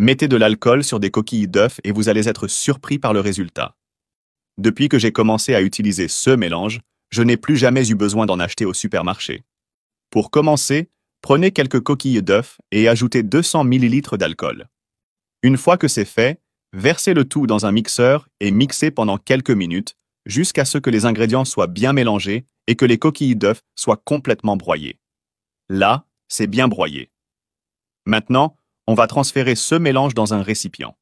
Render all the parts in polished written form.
Mettez de l'alcool sur des coquilles d'œufs et vous allez être surpris par le résultat. Depuis que j'ai commencé à utiliser ce mélange, je n'ai plus jamais eu besoin d'en acheter au supermarché. Pour commencer, prenez quelques coquilles d'œufs et ajoutez 200 ml d'alcool. Une fois que c'est fait, versez le tout dans un mixeur et mixez pendant quelques minutes jusqu'à ce que les ingrédients soient bien mélangés et que les coquilles d'œufs soient complètement broyées. Là, c'est bien broyé. Maintenant, on va transférer ce mélange dans un récipient.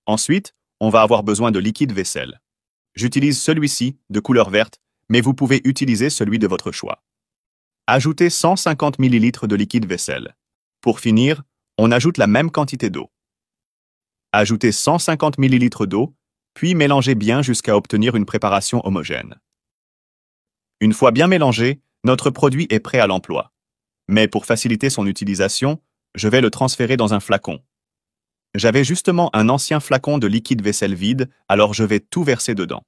Ensuite, on va avoir besoin de liquide vaisselle. J'utilise celui-ci, de couleur verte, mais vous pouvez utiliser celui de votre choix. Ajoutez 150 ml de liquide vaisselle. Pour finir, on ajoute la même quantité d'eau. Ajoutez 150 ml d'eau, puis mélangez bien jusqu'à obtenir une préparation homogène. Une fois bien mélangé, notre produit est prêt à l'emploi. Mais pour faciliter son utilisation, je vais le transférer dans un flacon. J'avais justement un ancien flacon de liquide vaisselle vide, alors je vais tout verser dedans.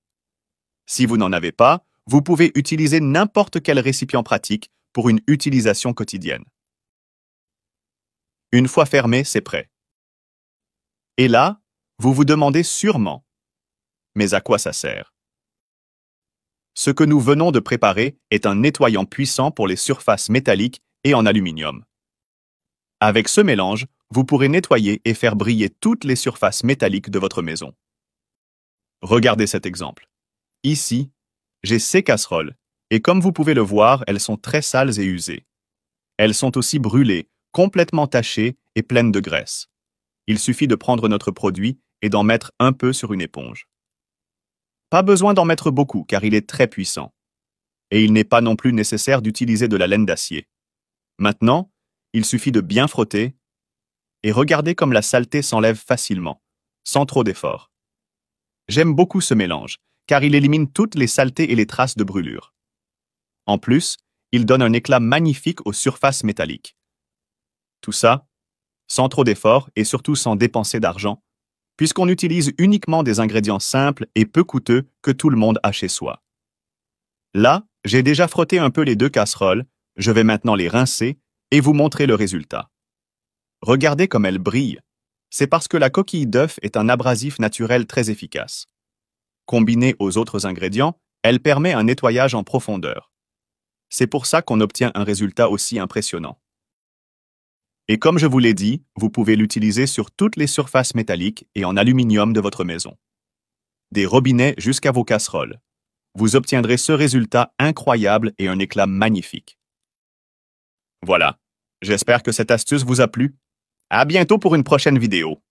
Si vous n'en avez pas, vous pouvez utiliser n'importe quel récipient pratique pour une utilisation quotidienne. Une fois fermé, c'est prêt. Et là, vous vous demandez sûrement, mais à quoi ça sert? Ce que nous venons de préparer est un nettoyant puissant pour les surfaces métalliques et en aluminium. Avec ce mélange, vous pourrez nettoyer et faire briller toutes les surfaces métalliques de votre maison. Regardez cet exemple. Ici, j'ai ces casseroles, et comme vous pouvez le voir, elles sont très sales et usées. Elles sont aussi brûlées, complètement tachées et pleines de graisse. Il suffit de prendre notre produit et d'en mettre un peu sur une éponge. Pas besoin d'en mettre beaucoup car il est très puissant. Et il n'est pas non plus nécessaire d'utiliser de la laine d'acier. Maintenant, il suffit de bien frotter et regardez comme la saleté s'enlève facilement, sans trop d'effort. J'aime beaucoup ce mélange car il élimine toutes les saletés et les traces de brûlure. En plus, il donne un éclat magnifique aux surfaces métalliques. Tout ça, sans trop d'effort et surtout sans dépenser d'argent, puisqu'on utilise uniquement des ingrédients simples et peu coûteux que tout le monde a chez soi. Là, j'ai déjà frotté un peu les deux casseroles, je vais maintenant les rincer et vous montrer le résultat. Regardez comme elles brillent. C'est parce que la coquille d'œuf est un abrasif naturel très efficace. Combinée aux autres ingrédients, elle permet un nettoyage en profondeur. C'est pour ça qu'on obtient un résultat aussi impressionnant. Et comme je vous l'ai dit, vous pouvez l'utiliser sur toutes les surfaces métalliques et en aluminium de votre maison. Des robinets jusqu'à vos casseroles. Vous obtiendrez ce résultat incroyable et un éclat magnifique. Voilà, j'espère que cette astuce vous a plu. À bientôt pour une prochaine vidéo.